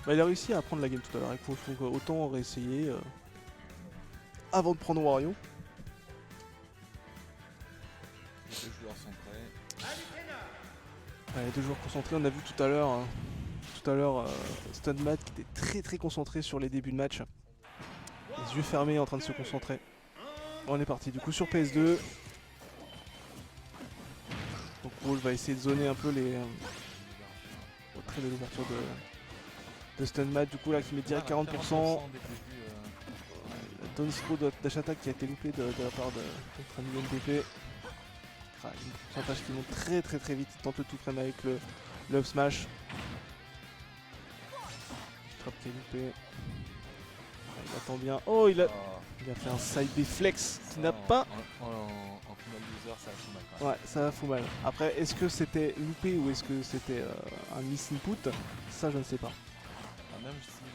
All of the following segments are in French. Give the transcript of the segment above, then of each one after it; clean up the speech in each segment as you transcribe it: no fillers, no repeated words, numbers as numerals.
Bah, il a réussi à prendre la game tout à l'heure avec Wolf, donc autant réessayer avant de prendre Wario. Les deux joueurs sont prêts. Ouais, les deux joueurs concentrés, on a vu tout à l'heure Stunmad qui était très concentré sur les débuts de match. Les yeux fermés en train de se concentrer. On est parti du coup sur PS2. Donc Wolf va essayer de zoner un peu les très belle ouverture de Stunmad du coup là qui met direct 40%. Dès le début, Down throw dash attack qui a été loupé de la part de notre ami NTP. Ah, une pourcentage qui monte très vite. Il tente le tout frame avec le up smash. Trap qui est loupé. Ah, il attend bien. Oh, il a fait un side B flex qui n'a pas. En final loser, ça a tout mal quand même. Ouais, ça fout mal. Après, est-ce que c'était loupé ou est-ce que c'était un miss input? Ça, je ne sais pas. Ah, même s'il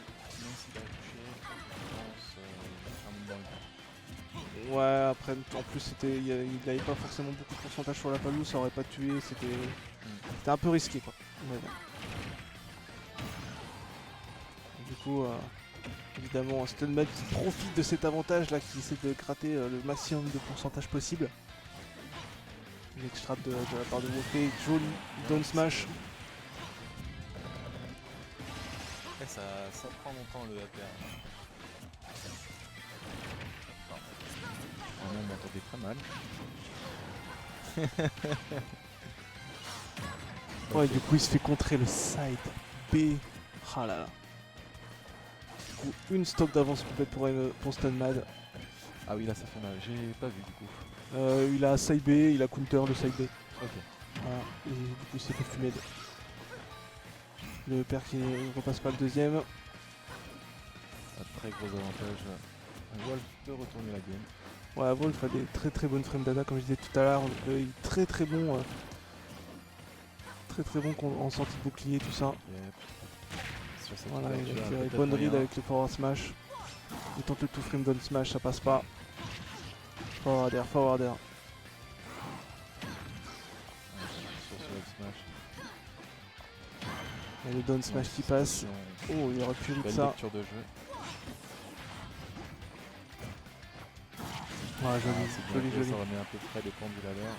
a touché, je pense un monde dans le temps. Ouais, après, en plus, il n'avait pas forcément beaucoup de pourcentage sur la palouse, ça aurait pas tué, c'était un peu risqué quoi. Mais bon. Du coup, évidemment, Stunmad qui profite de cet avantage là, qui essaie de gratter le maximum de pourcentage possible. Une extra de la part de Wolfé, joli down smash. Et ça prend longtemps le APR. On m'entendait très mal. Ouais, okay. Du coup, il se fait contrer le side B. Ah là là. Du coup, une stock d'avance complète pour Stunmad. Ah oui, là ça fait mal. J'ai pas vu du coup. Il a side B, il a counter le side B. Ok. Voilà, et du coup, il s'est fait fumer. Le père qui ne repasse pas le deuxième. Un très gros avantage. Wolf peut retourner la game. Ouais, Wolf a des très bonnes frames data comme je disais tout à l'heure. Il est très bon. Très bon en sortie de bouclier, tout ça. Sur cette voilà, il a fait une bonne read avec le forward smash. Il tente le tout frame down smash, ça passe pas. Forward air. Et le down smash qui passe. Oh, il aurait pu read ça. Lecture de jeu. Ouais, joli. Ça remet un peu près des pendules à l'heure.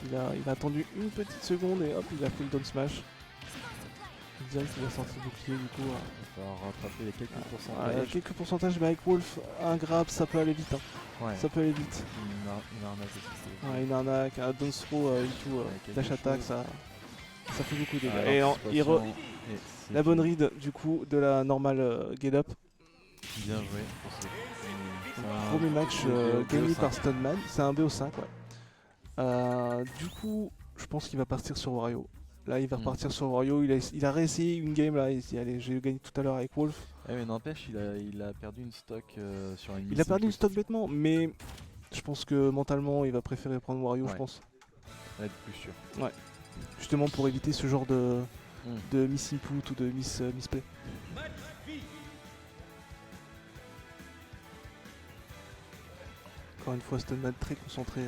Il a attendu une petite seconde et hop, il a fait le down smash. Direct, il a sorti le bouclier du coup. Il va falloir rattraper les quelques pourcentages. Il y a quelques pourcentages, mais avec Wolf, un grab, ça peut aller vite. Hein. Ouais. Ça peut aller vite. Une arnaque aussi. Ouais, une arnaque, un down throw et tout, dash attack, ça fait beaucoup de dégâts. Et la bonne read du coup de la normale get up. Bien joué pour ce premier match gagné par Stunmad, c'est un BO5 ouais. Du coup, je pense qu'il va partir sur Wario. Là, il va repartir sur Wario. Il a réessayé une game là. Il dit allez, j'ai gagné tout à l'heure avec Wolf. Ouais, mais n'empêche, il a perdu une stock sur une. Il a perdu une stock bêtement, mais je pense que mentalement, il va préférer prendre Wario, je pense. Ouais, plus sûr. Ouais. Justement pour éviter ce genre de miss input ou de misplay. Encore une fois, Stunmad très concentré.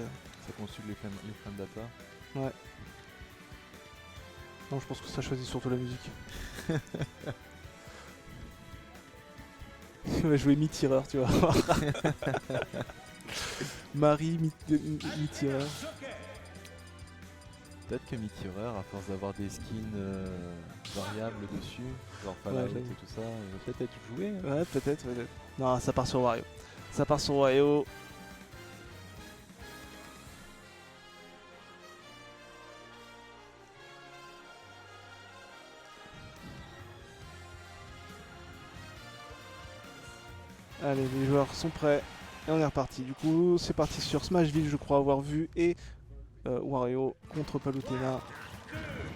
Ça consulte les frames data. Ouais. Non, je pense que ça choisit surtout la musique. Il va jouer mi-tireur, tu vois. Marie, mi-tireur. Peut-être que mi-tireur, à force d'avoir des skins variables dessus, genre Fallout et tout ça, il va peut-être jouer. Ouais, peut-être. Non, ça part sur Wario. Allez, les joueurs sont prêts et on est reparti. Du coup, c'est parti sur Smashville, je crois avoir vu, et Wario contre Palutena.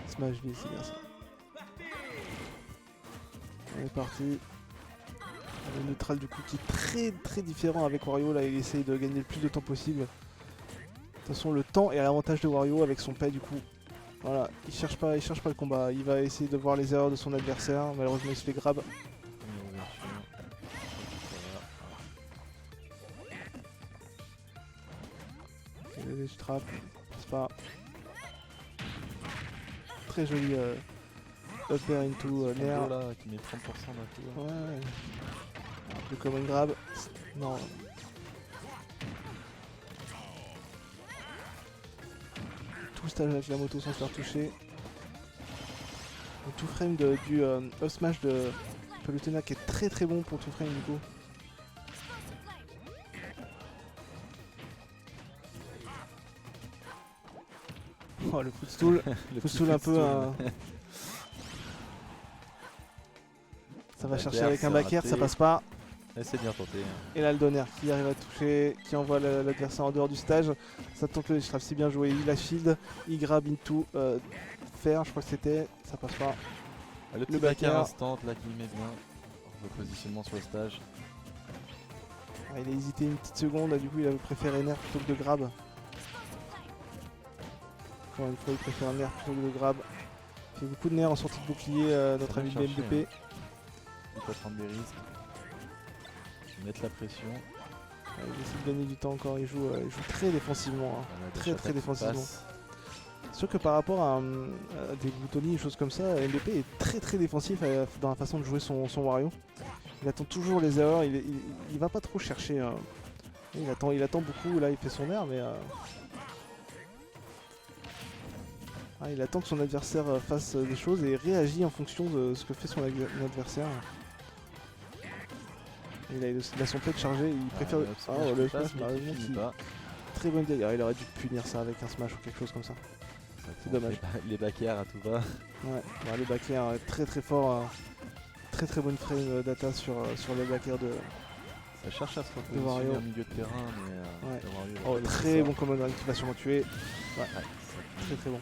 Smashville, c'est bien ça. On est parti. Le neutral du coup qui est très différent avec Wario. Là, il essaye de gagner le plus de temps possible. De toute façon, le temps est à l'avantage de Wario avec son paix du coup. Voilà, il cherche pas le combat. Il va essayer de voir les erreurs de son adversaire. Malheureusement, il se fait grab. Les trappes, c'est pas très joli up air into nair. Combo là qui met 30% d'un coup. Ouais. Le common grab. Non. Tout le stage avec la moto sans se faire toucher. Le tout frame du up smash de Palutena qui est très très bon pour tout frame du coup. Oh le footstool. Le Footstool un peu. Ça va chercher avec un back air, ça passe pas. C'est bien tenté. Et là le donner qui arrive à toucher, qui envoie l'adversaire en dehors du stage. Ça tente le strap, c'est bien joué, il la shield, il grab into fer, je crois que c'était, ça passe pas. Le petit back air instant là qui met bien. Le positionnement sur le stage. Ah, il a hésité une petite seconde, du coup il avait préféré nerf plutôt que de grab. Encore une fois il préfère nerf plutôt que de grab. Il fait beaucoup de nerfs en sortie de bouclier notre ami de MVP. Il peut prendre des risques. Mettre la pression. Il essaie de gagner du temps encore, il joue très défensivement, hein. Voilà, très défensivement. C'est sûr que par rapport à des Gluttony et choses comme ça, MVP est très défensif dans la façon de jouer son Wario. Il attend toujours les erreurs, il va pas trop chercher. Il attend beaucoup, là il fait son air, mais il attend que son adversaire fasse des choses et réagit en fonction de ce que fait son adversaire. Il a son plate chargé, il préfère le smash, malheureusement. Très bonne idée, il aurait dû punir ça avec un smash ou quelque chose comme ça. C'est dommage. Les back air à tout va. Ouais, le back air très fort. Très bonne frame data sur le back air de. Ça cherche à se repositionner au milieu de terrain, mais Wario, très bon command qui va sûrement tuer. Ouais, très bon.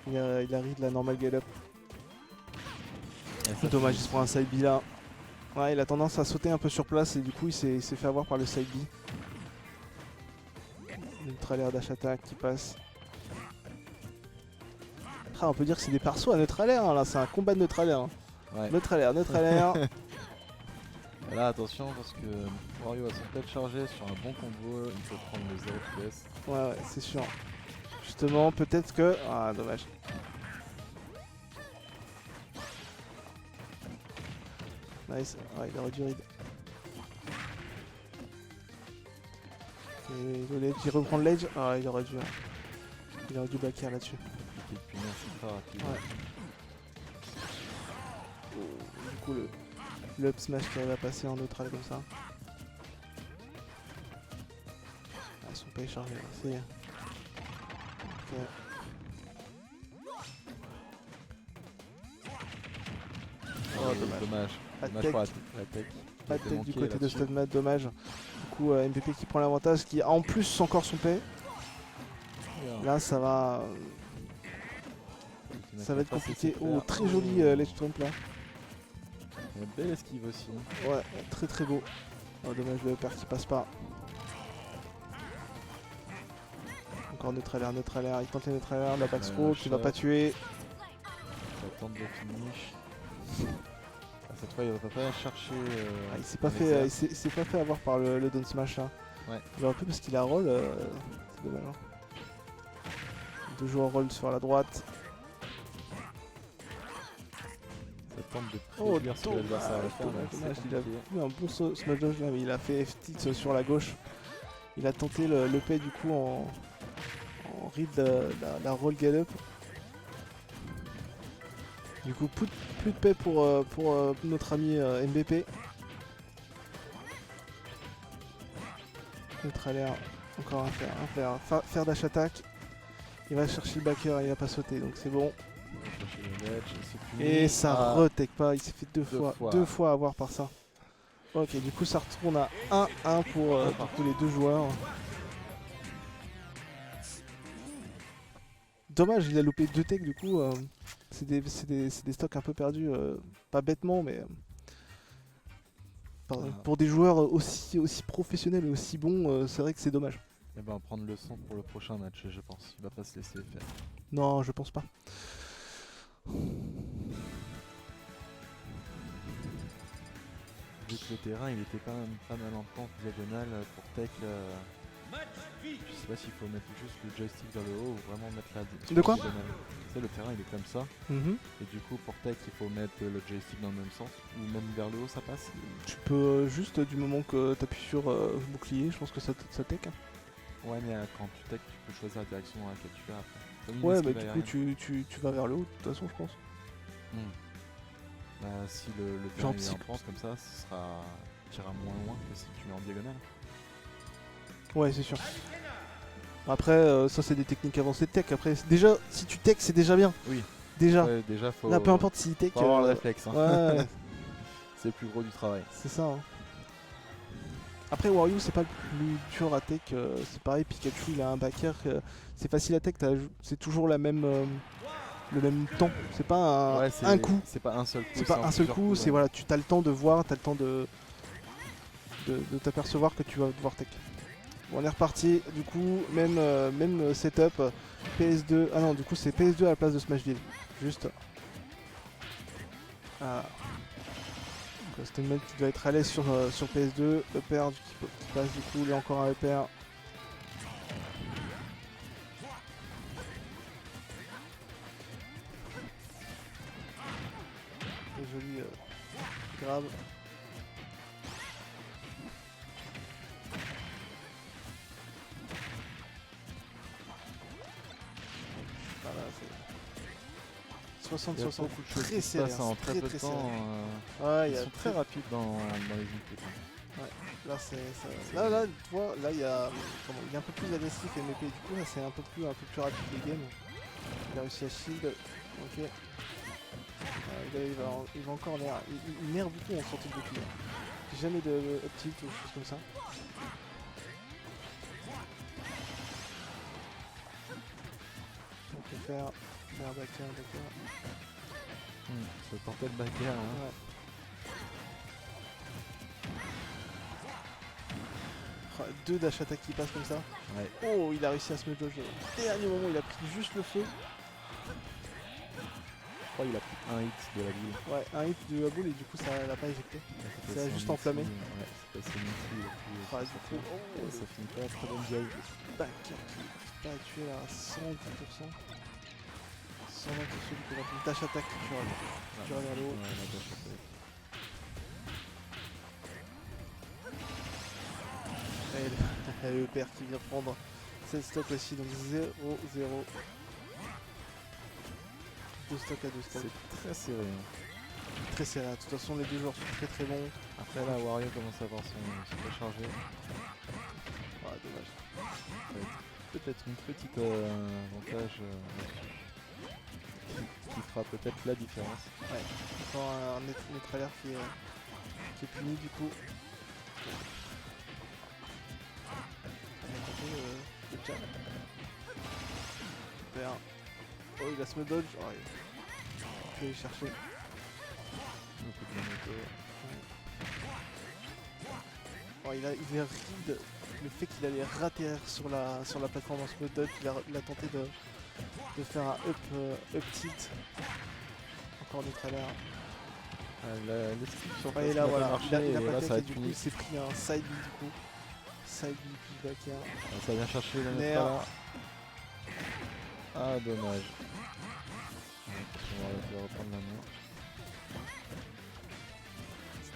Il arrive de la normal get up. Dommage, il se prend un side B là. Ouais, il a tendance à sauter un peu sur place et du coup il s'est fait avoir par le side B. Neutral air dash attack qui passe. Ah, on peut dire que c'est des persos à neutral air, hein, là c'est un combat de neutral air. Hein. Ouais. Neutral air. Là attention parce que Wario a son plate chargé sur un bon combo, il peut prendre le 0 PS. Ouais, c'est sûr. Justement, peut-être que. Ah, dommage. Nice. Ouais, il aurait dû read. Et le ledge, il reprend le ledge. Ah, il aurait dû back air là-dessus. Ouais. Du coup, le up smash qui arrive à passer en neutral comme ça. Ah, ils sont pas échargés. C'est. Ok. Oh, dommage. Pas de tech du côté de Studmat, dommage. Du coup, MVP qui prend l'avantage, qui a en plus encore son pay. Là, ça va être compliqué. Oh, très joli ledge trump là. Une belle esquive aussi. Ouais, très beau. Oh, dommage le upper qui passe pas. Encore neutral air, il tente les neutral air, la back throw qui va pas tuer. Ça tente de finish. Cette fois il va pas chercher. Il s'est pas fait avoir par le down smash là. Ouais. Il aurait pu parce qu'il a roll, c'est dommage. Hein. Deux joueurs roll sur la droite. Ça tente de prédire ce que l'adversaire va faire. Dommage, il a eu un bon smash dodge là, mais il a fait FT sur la gauche. Il a tenté le pay du coup en read la roll get up. Du coup, plus de paix pour notre ami MVP. Neutral air, encore un faire dash attack. Il va chercher le backer, il va pas sauter, donc c'est bon. Et ça retech pas, il s'est fait deux fois avoir par ça. Ok, du coup ça retourne à 1-1 pour les deux joueurs. Dommage, il a loupé 2 techs du coup. C'est des stocks un peu perdus, pas bêtement, mais pour des joueurs aussi professionnels et aussi bons, c'est vrai que c'est dommage. Et ben prendre le son pour le prochain match, je pense. Il va pas se laisser faire. Non, je pense pas. Vu que le terrain il était quand même pas mal en pente diagonale pour tech. Je sais pas s'il faut mettre juste le joystick vers le haut ou vraiment mettre la. De quoi? Tu sais, le terrain il est comme ça. Mhm. Et du coup, pour tech, il faut mettre le joystick dans le même sens. Ou même vers le haut, ça passe. Tu peux juste, du moment que tu appuies sur bouclier, je pense que ça tech. Hein. Ouais, mais quand tu tech, tu peux choisir la direction dans laquelle tu vas après. Comme une Ouais, esquive bah du coup, aérienne. tu vas vers le haut, de toute façon, je pense. Bah, si le Genre terrain est en psy- pente comme ça, tu iras moins loin que si tu mets en diagonale. Ouais, c'est sûr. Après, ça, c'est des techniques avancées de tech. Après, déjà, si tu tech, c'est déjà bien. Oui. Déjà. Ouais, déjà, faut. Là, peu importe s'il tech. Faut avoir le réflexe. Hein. Ouais, C'est le plus gros du travail. c'est ça. Hein. Après, Wario, c'est pas le plus dur à tech. C'est pareil, Pikachu, il a un backer. C'est facile à tech. C'est toujours le même temps. C'est pas Ouais, un coup. C'est pas un seul coup. C'est pas en un seul plusieurs coup. coups, C'est ouais. voilà, tu as le temps de voir, tu as le temps de t'apercevoir que tu vas devoir tech. Bon, on est reparti. Du coup, même setup. PS2. Ah non, du coup, c'est PS2 à la place de Smashville. Juste. Ah. Steinman qui doit être à l'aise sur PS2. EPR qui passe du coup, il y a encore un EPR. Et joli grab. Voilà, c'est 60-60, très serré, En très peu de serré. temps. Ouais, Ils sont très rapides dans les inputs. Là, là, tu vois, là, il y a un peu plus agressif MEP. Du coup, là, c'est un peu plus rapide les games. Il a réussi à shield. Ok. Il va encore l'air. Il nerve beaucoup en sortie de bouclier. Jamais de up tilt ou choses comme ça. On peut faire un backer. Ça portait le backer. Hein. Ouais. Oh, 2 dash attack qui passent comme ça. Ouais. Oh, il a réussi à se me dodge. Au dernier moment, il a pris juste le feu. Je crois qu'il a pris un hit de la boule. Ouais, un hit de la boule et du coup, ça l'a pas éjecté. Ça a juste enflammé. Ouais, c'est passé multi. Ah, du coup, Et ça finit pas très bonne dive. backer qui va tuer là à 110%. 120% du coup, donc dash attack tu vas vers le haut. Ouais, la dash attack. Et le père qui vient prendre cette stock aussi, donc 0-0. 2 stocks à 2 stocks. C'est très serré. Hein. Très serré, de toute façon les deux joueurs sont très bons. Après là, Wario commence à avoir son rechargé. Ouais, dommage. Peut-être une petite avantage qui fera peut-être la différence. Ouais, encore un Netraler qui est puni du coup. On a tenté le jab. Super. Oh, il a se me dodge. Oh, il peut aller chercher. Beaucoup de moto. Oh, il a read le fait qu'il allait rater sur la plateforme en se dodge. Il a tenté de faire un up tilt. Encore Netraler. L'esquive sur Ouais, et place là n'a voilà, pas marché il a et pas là tech ça va et être du coup puni. il s'est pris un side B du coup. Side B plus backer. Ça vient chercher la Nerf. Netra. Ah dommage. Ouais, on va reprendre la main.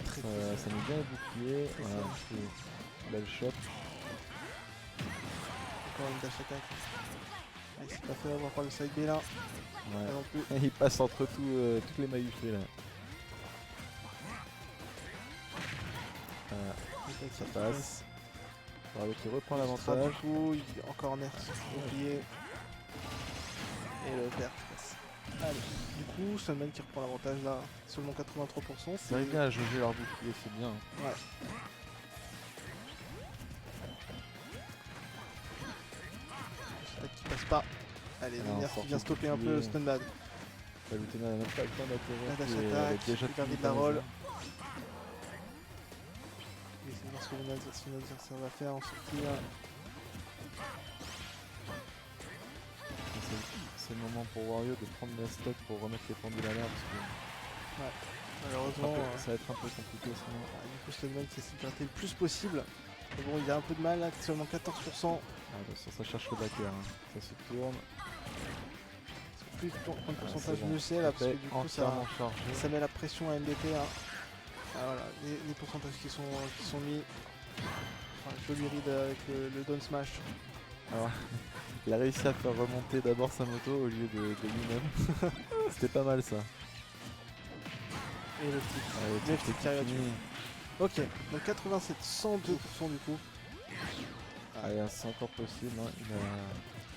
Très Ça met bien le bouclier. Très Voilà, fort. c'est belle shot. Encore une dash attack. Ah, il s'est pas fait avoir par le side B là. Pas Ouais. non plus. Il passe entre toutes les mailluchées là. Ça passe. Bravo qui reprend l'avantage. Du coup, il encore nerf oublié. Et le père qui passe. Allez. Du coup, Sunman qui reprend l'avantage là. Seulement 83%. Ils arrivent bien à jauger leur bouclier, c'est bien. Ouais. Attaque qui passe pas. Allez, Alors, le nerf qui sortie vient de stopper un peu bouclier. Stunman. La Lutena n'a même pas le temps La dash d'atterrir. attack, Déjà il perd fini de la par roll. les Et c'est voir ce que l'adversaire va faire en sortie là. C'est le moment pour Wario de prendre la stock pour remettre les pendules à l'air parce Malheureusement, que ça va être un peu compliqué sinon. du coup Stunman qui essaie de gratter le plus possible. Mais bon, il a un peu de mal là, seulement 14%. Attention, ça cherche le backer. Hein. Ça se tourne. Plus de points de pourcentage, bon. mieux c'est là, parce que Fait du coup ça entièrement chargé. met la pression à MBP. Hein. Ah, voilà, les pourcentages qui sont mis. Enfin, joli read avec le down smash. Alors, il a réussi à faire remonter d'abord sa moto au lieu de lui-même. C'était pas mal ça. Et le petit. Allez, Le petit petit carré fini. Ok, donc 87, 102% du coup. Allez, c'est encore possible. Hein.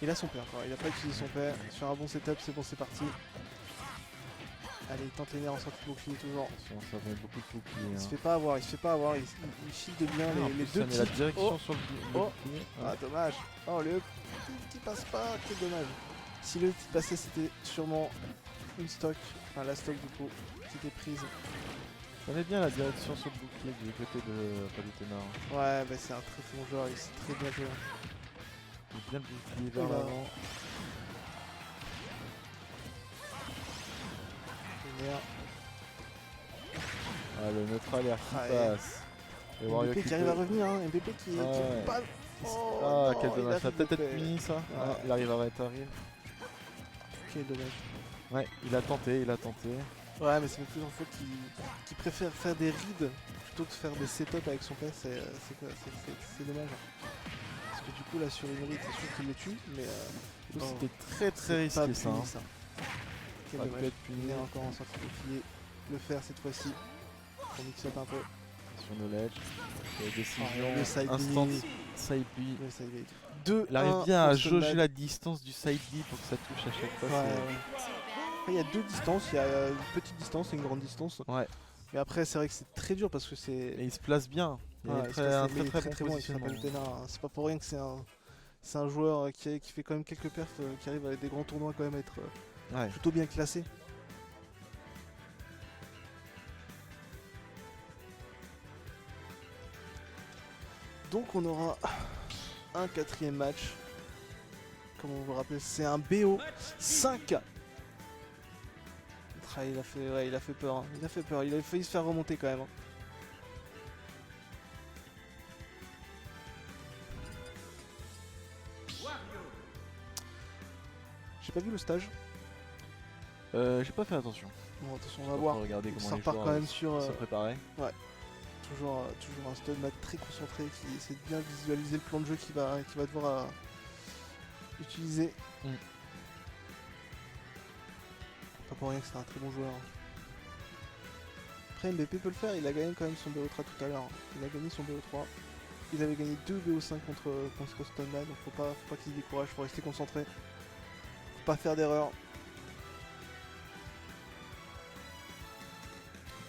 Il a son père, quoi. Il a pas utilisé son père. Sur un bon setup, c'est bon, c'est parti. Allez, il tente les nerfs en sortie de bouclier toujours. Attention, ça met beaucoup de boucliers. Il se Hein. fait pas avoir, il shield bien Ah, en les plus, deux ça met la petits. direction Oh, sur le Oh. bouclier. Ah, dommage. Oh, le petit qui passe pas, quel dommage. Si le petit passait, c'était sûrement une stock. Enfin, la stock du coup, qui était prise. Ça met bien la direction sur le bouclier du côté de Palutena. Hein. Ouais, bah c'est un très bon joueur, il sait très bien jouer. Il met bien le bouclier vers Oula. l'avant. Génial. Ah, le neutral air qui Ah, passe. Et Wario MVP qui arrive à revenir, hein. MVP qui Ouais. pas... Oh, Ah, non, quel il dommage. a Ça a peut-être loupé. être fini ça. Ouais. Ah, il arrive à arrive. Quel dommage. Ouais, il a tenté, il a tenté. Ouais, mais c'est plusieurs fois qu'il préfère faire des reads plutôt que de faire des setups avec son père, c'est dommage. Parce que du coup, là, sur une read, c'est sûr qu'il les tue, mais Du coup, oh, c'était très très c'est pas risqué ça. puni, Hein. ça. Quel Ça peut dommage. être puni. Il est encore en sortie de bouclier. Le faire cette fois-ci. On mix up un peu. Sur knowledge. Décision le side instant B. side B. Le side B. 2, Il arrive bien à jauger la distance du side B pour que ça touche à chaque fois. Ouais, ouais. Après, il y a deux distances. Il y a une petite distance et une grande distance. Ouais. Mais après, c'est vrai que c'est très dur parce que c'est. Et il se place bien. Il Ouais, a il se très, place- un mais il est très bon bon, il s'appelle positionnement. Utena, hein. C'est pas pour rien que c'est un joueur qui fait quand même quelques perfs, qui arrive avec des grands tournois quand même à être Ouais. plutôt bien classé. Donc on aura un quatrième match. Comme on vous rappelle, c'est un BO 5. Ah, il a fait peur. Hein. Il a fait peur. Il a failli se faire remonter quand même. Hein. J'ai pas vu le stage. J'ai pas fait attention. Bon, attention, on va voir. Regarder comment Ça les repart joueurs quand même sur. se préparaient. Toujours un stud mat très concentré qui essaie de bien visualiser le plan de jeu qu'il va devoir utiliser. Mm. Pas pour rien que c'est un très bon joueur. Après MVP peut le faire, il a gagné quand même son BO3 tout à l'heure. Il a gagné son BO3. Il avait gagné 2 BO5 contre Stonman, donc faut pas qu'il se décourage, faut rester concentré. Faut pas faire d'erreur.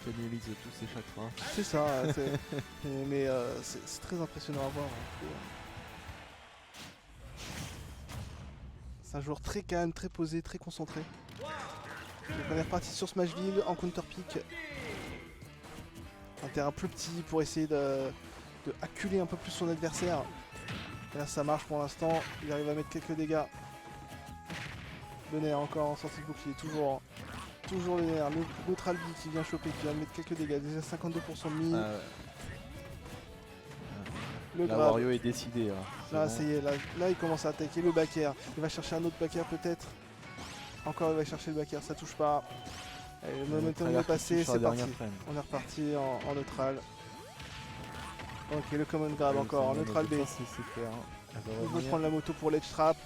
Il canalise tous ses chakras. C'est ça, mais c'est très impressionnant à voir. Hein. C'est un joueur très calme, très posé, très concentré. Donc on est reparti sur Smashville en counter pick. Un terrain plus petit pour essayer de acculer un peu plus son adversaire. Et là ça marche pour l'instant, il arrive à mettre quelques dégâts. Le nerf encore en sortie de bouclier, toujours le nerf, le neutral B qui vient choper, qui vient mettre quelques dégâts, déjà 52% de mis. Le Là, grab. Wario est décidé. Là, Là, bon. ça y est, là il commence à attaquer le backer. Il va chercher un autre backer peut-être. Encore il va chercher le backer, ça touche pas. Allez, le momentum est passé, c'est parti. On est reparti en neutral. Ok, le common grab encore, en neutral B. C'est super. Il veut prendre la moto pour l'edge trap.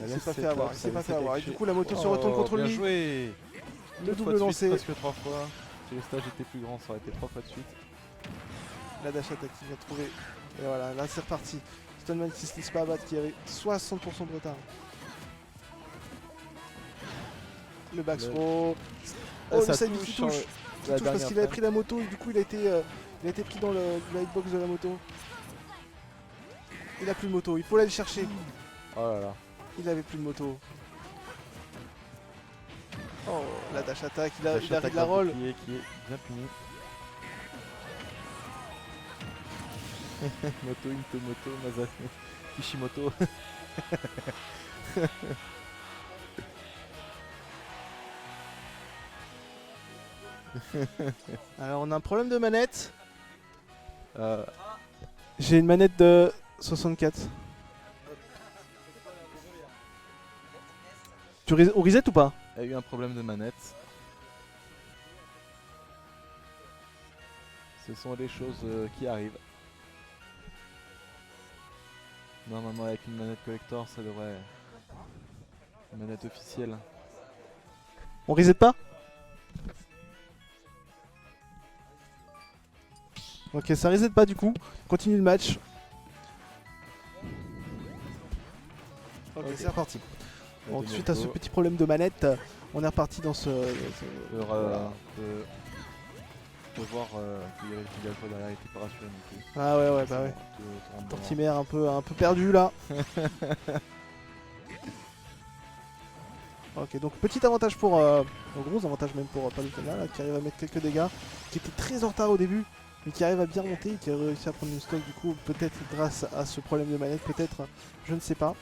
Il s'est pas fait avoir, il s'est pas fait avoir. Et du coup la moto se retourne contre bien lui. Joué. Le double lancé. Presque 3 fois. Si le stage était plus grand, ça aurait été 3 fois de suite. La dash attack qui vient trouver. Et voilà, là c'est reparti. Stoneman qui se laisse pas abattre, qui avait 60% de retard. Le back throw. Oh, le side qui touche. Qui touche parce qu'il avait pris la moto et du coup il a été pris dans le hitbox de la moto. Il a plus de moto, il faut l'aller chercher. Oh là là. Il avait plus de moto. Oh, la dash attack, il arrive de la roll. Qui est bien puni. Moto, Into-moto, Masato, Kishimoto. Alors on a un problème de manette. J'ai une manette de 64. On reset ou pas? Il y a eu un problème de manette. Ce sont les choses qui arrivent. Normalement avec une manette collector ça devrait... Une manette officielle. On reset pas? Ok, ça reset pas du coup. Continue le match. Ok, c'est reparti. Bon, suite à ce petit problème de manette, on est reparti dans ce... Faut voir qu'il y avait une gage derrière, il était pas rassuré du coup. Ah ouais, bah ouais. Tortimer un peu perdu là. Ok, donc petit avantage pour... gros avantage même pour Palutena là, qui arrive à mettre quelques dégâts. Qui était très en retard au début, mais qui arrive à bien monter, qui a réussi à prendre une stock du coup, peut-être grâce à ce problème de manette, peut-être, je ne sais pas.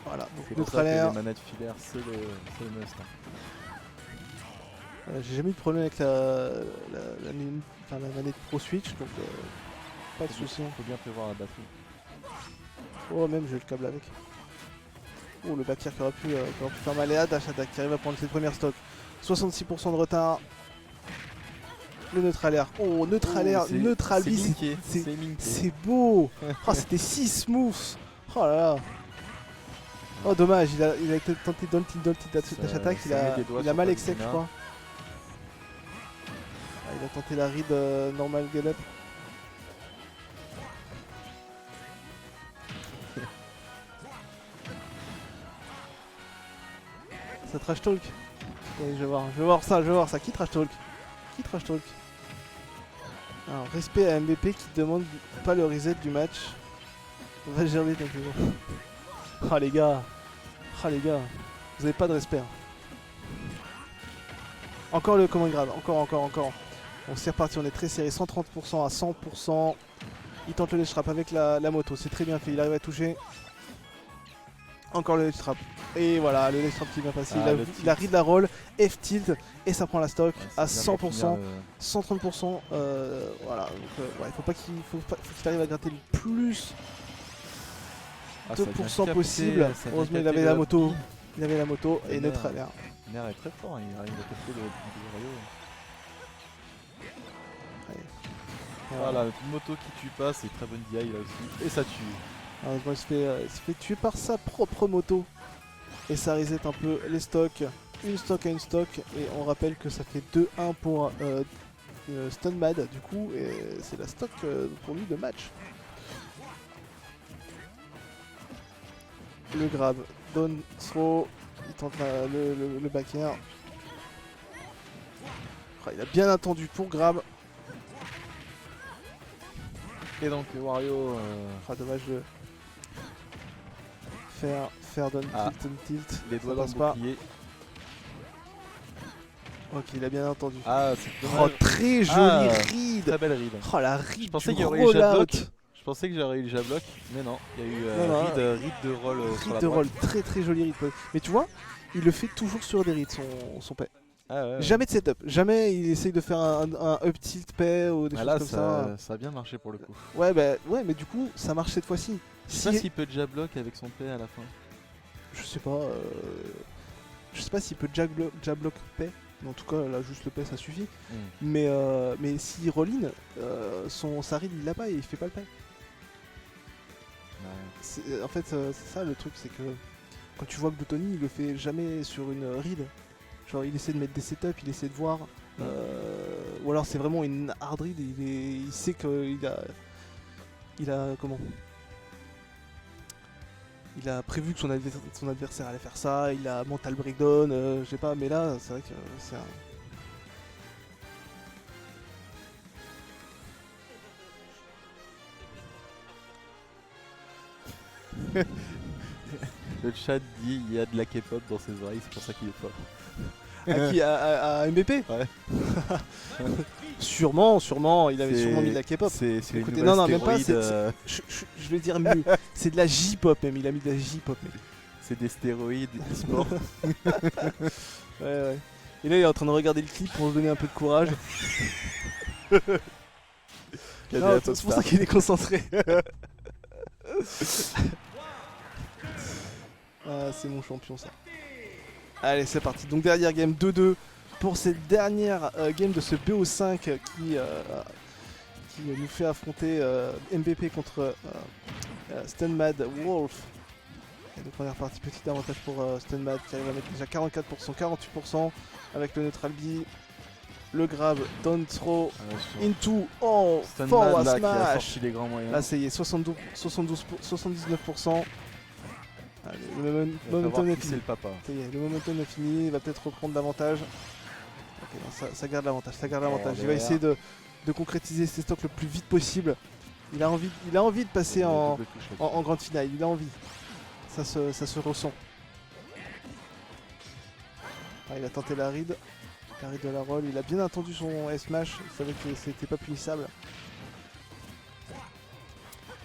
Voilà, donc notre alerte. Les manettes filaires, c'est le must. J'ai jamais eu de problème avec la manette Pro Switch, donc pas de soucis. Faut bien prévoir la batterie. Oh, même j'ai le câble avec. Oh, le back air qui aurait pu faire mal, et Dash Attack qui arrive à prendre ses premières stocks. 66% de retard. Le neutral air. Oh, neutral air, neutral B, c'est beau. Oh, c'était 6 moves. Oh là là. Oh, dommage, il a tenté d'ulti Dash Attack, il a mal exec, je crois. Ah, il a tenté la read normal Gallop. Ça trash talk. Oui, je vais voir ça. Qui trash talk? Alors, respect à MVP qui demande pas le reset du match. Va gerber ton plus bon. Ah les gars. Vous avez pas de respect. Encore le command grab. Encore. On s'est reparti, on est très serré. 130% à 100%. Il tente le ledge trap avec la moto. C'est très bien fait. Il arrive à toucher. Encore le ledge trap. Et voilà, le ledge trap qui est bien passé. Il a read la roll, F tilt et ça prend la stock à 100%, 130%. Voilà, donc ouais, faut qu'il arrive à gratter le plus de pourcents possible. Heureusement, il avait la moto. Et neutral air. Nerf est très fort, il arrive à capter le Wario. Voilà, une moto qui tue pas, c'est très bonne DI là aussi. Et ça tue. Alors, il se fait tuer par sa propre moto. Et ça reset un peu les stocks. Une stock à une stock. Et on rappelle que ça fait 2-1 pour Stunmad. Du coup, c'est la stock pour lui de match. Le grab. Down throw. Il tente le back air. Oh, il a bien attendu pour grab. Et donc Wario... dommage de faire down tilt. Les doigts dans le bouclier. Ok, il a bien entendu. Ah, c'est dommage. Oh, très jolie read. Très belle read. Oh, la read. Je pensais qu'il y aurait eu jab-block. Je pensais que j'aurais eu le jab-block, mais non. Il y a eu read de roll sur la droite. Très joli read. Mais tu vois, il le fait toujours sur des reads, son pay. Ah ouais. Jamais de setup, jamais il essaye de faire un up tilt pay ou des choses comme ça. Ça a bien marché pour le coup. Ouais, mais du coup, ça marche cette fois-ci. Je sais pas s'il peut jab-block avec son pay à la fin. Je sais pas s'il peut jab-block pay. En tout cas, là, juste le pay, ça suffit. Mais s'il roll-in, sa read, il l'a pas et il fait pas le pay. Ouais. En fait, c'est ça le truc, c'est que quand tu vois que Boutoni, il le fait jamais sur une read. Genre, il essaie de mettre des setups, il essaie de voir. Ou alors, c'est vraiment une hard read. Il sait qu'il a. Comment ? Il a prévu que son adversaire allait faire ça, il a mental breakdown, je sais pas, mais là, c'est vrai que c'est un... Le chat dit il y a de la K-pop dans ses oreilles, c'est pour ça qu'il est fort. À qui à MVP? Ouais. Sûrement, il avait sûrement mis de la K-pop. Non, même pas, je vais dire mieux. C'est de la J-pop même, il a mis de la J-pop. C'est des stéroïdes e-sport. Ouais. Et là, il est en train de regarder le clip pour se donner un peu de courage. Il y a Non, des c'est pour ça qu'il est concentré. Ah, c'est mon champion ça. Allez, c'est parti. Donc derrière game 2-2 pour cette dernière game de ce BO5 qui nous fait affronter MVP contre Stunmad Wolf. Et donc on est reparti, petit avantage pour Stunmad qui arrive à mettre déjà 44%, 48% avec le neutral B. Le grab, down throw, into, oh, forward là, qui a smash. sorti les grands moyens. Là ça y est, 79%. Allez, le momentum est C'est fini. le papa. Ça y est, le momentum est fini, il va peut-être reprendre l'avantage. Ok, non, ça garde l'avantage, ça garde l'avantage. Il va essayer de concrétiser ses stocks le plus vite possible. Il a envie de passer en grande finale, il a envie. Ça se ressent. Ah, il a tenté la read de la roll, il a bien attendu son S-Smash, il savait que c'était pas punissable.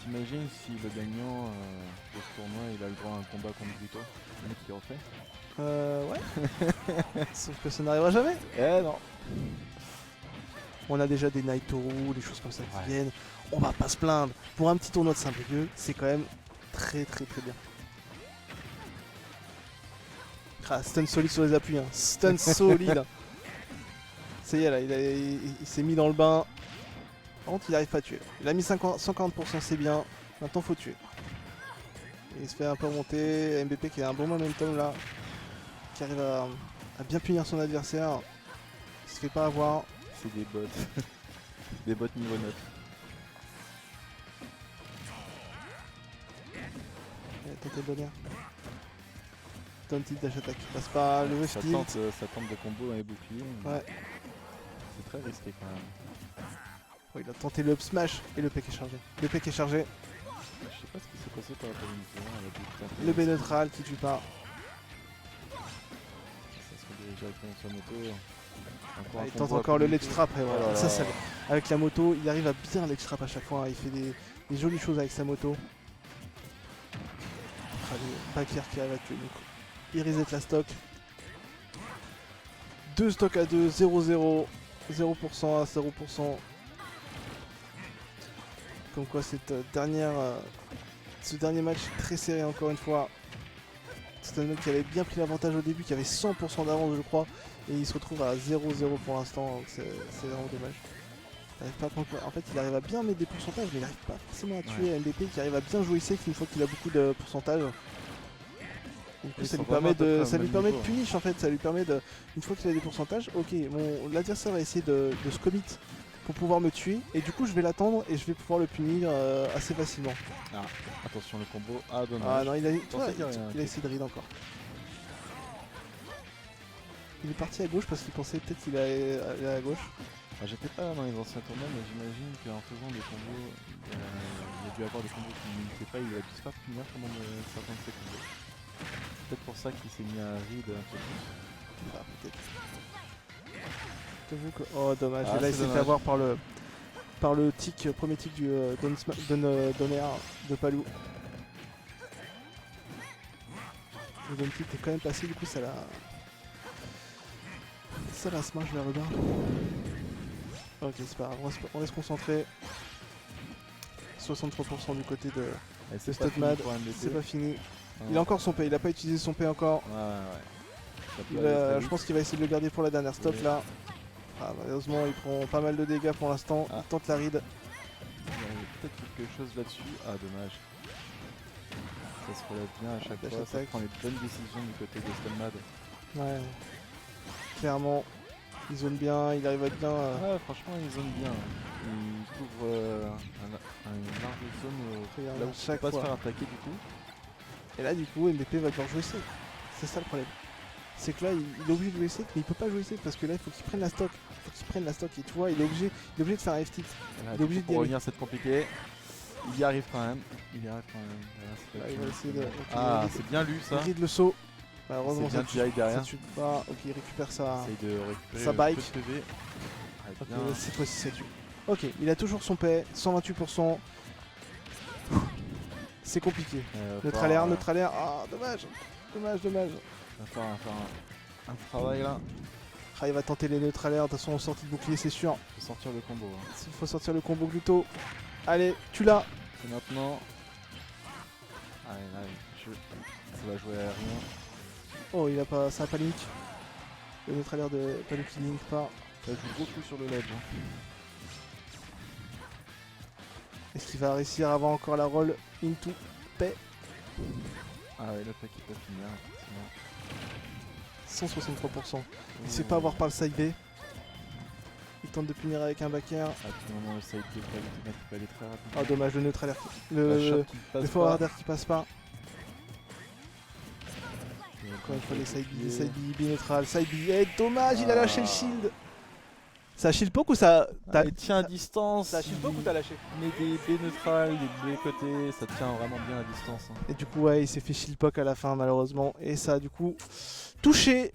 T'imagines si le gagnant de ce tournoi il a le droit à un combat contre Buto, le mec qui refait? Ouais. Sauf que ça n'arrivera jamais. Eh non. On a déjà des Naitoru, des choses comme ça qui viennent. On va pas se plaindre. Pour un petit tournoi de Saint-Brieuc, c'est quand même très bien. Ah, stun solide sur les appuis, hein. Stun solide. Ça y est là, il s'est mis dans le bain. Par contre il n'arrive pas à tuer. Il a mis 140%, c'est bien. Maintenant faut tuer. Et il se fait un peu remonter. MVP qui a un bon momentum là. Qui arrive à bien punir son adversaire. Il se fait pas avoir. C'est des bots. Des bots niveau 9. Il a tenté de bonheur. Tilt dash attack. Passe pas le wave tilt. Ça tente de combo dans les boucliers. Ouais. C'est très risqué quand même. Oh, il a tenté le up smash et le PK est chargé. Le PK est chargé. Je sais pas ce qui s'est passé par rapport à une Le B neutral qui tue pas. Ça se redirige directement sur la moto. Il tente encore le ledge trap. Et voilà. Ça, avec la moto, il arrive à bien ledge trap à chaque fois. Il fait des jolies choses avec sa moto. Bakir qui arrive à tuer. Donc, il reset la stock. 2 stocks à 2, 0-0. 0% à 0%. Comme quoi ce dernier match très serré encore une fois. C'est un mec qui avait bien pris l'avantage au début, qui avait 100% d'avance je crois. Et il se retrouve à 0-0 pour l'instant, donc c'est vraiment dommage. En fait il arrive à bien mettre des pourcentages, mais il n'arrive pas forcément à tuer MVP qui arrive à bien jouer safe une fois qu'il a beaucoup de pourcentage. Du coup, ça lui permet de punish en fait, ça lui permet de. Une fois qu'il a des pourcentages, ok, l'adversaire va essayer de se commit pour pouvoir me tuer, et du coup je vais l'attendre et je vais pouvoir le punir assez facilement. Ah, attention le combo, ah dommage. Ah non, il a essayé de read encore. Il est parti à gauche parce qu'il pensait peut-être qu'il allait à gauche. Ah, j'étais pas dans les anciens tournois, mais j'imagine qu'en faisant des combos, il a dû avoir des combos qui ne n'étaient pas, il a dû se faire punir pendant certains de ses combos. C'est peut-être pour ça qu'il s'est mis à read un peu plus. Ah, peut-être. Oh dommage, Ah, et là il s'est fait avoir par le premier tic du Donner de Palou. Le Don Tic est quand même passé, du coup ça l'a smash vers le bas. Ok, c'est pas grave, on reste concentré. 63% du côté de Stunmad, c'est pas fini. Il a encore son P, il a pas utilisé son P encore. Je pense qu'il va essayer de le garder pour la dernière stop là. Ah, malheureusement il prend pas mal de dégâts pour l'instant, il tente la read. Il y a peut-être quelque chose là-dessus. Ah dommage. Ça se relève bien à chaque fois, ça prend les bonnes décisions du côté de Stunmad. Ouais, clairement, il zone bien, il arrive à bien... Ouais, franchement il zone bien. Il couvre une large zone là où il ne peut pas se faire attaquer du coup. Et là du coup MVP va devoir jouer safe, c'est ça le problème. C'est que là il est obligé de jouer safe, mais il peut pas jouer safe parce que là il faut qu'il prenne la stock. Et tu vois, il est obligé de faire un F-tilt. Pour revenir c'est compliqué. Il y arrive quand même. Là, il va essayer de... Ah c'est bien lu ça. Il ride le saut. Malheureusement ça tue pas. Ok, il récupère sa bike. Cette fois-ci ça tue. Ok, il a toujours son paix, 128%. C'est compliqué. Neutral air, ah dommage. Il va faire un travail là. Ah, il va tenter les neutralaires, de toute façon en sortie de bouclier c'est sûr. Faut sortir le combo. Hein. Il faut sortir le combo Gluto. Allez, tu l'as. C'est maintenant. Allez, là, ça va jouer à rien. Oh, il a pas, ça a pas limite. Le neutralaire de Paluki link pas. Ça joue beaucoup sur le ledge. Hein. Est-ce qu'il va réussir à avoir encore la roll into paix? Ah ouais, le pack qui peut finir, effectivement. 163%. Il se fait pas avoir par le side B. Il tente de punir avec un back air. À tout moment, le side B peut aller très rapidement. Ah dommage, le neutralaire. La shot qui passe Le pas. forward air qui passe pas. Et Encore une fois les side B, bouclier. side B neutral, side B. Eh, dommage, il a lâché le Ah. shield. Ça shield poke ou ça... Ah, il tient à distance. Ça shield poke ou t'as lâché? Il met des B neutrales, des B côtés, ça tient vraiment bien à distance. Hein. Et du coup ouais, il s'est fait shield poke à la fin malheureusement. Et ça a du coup touché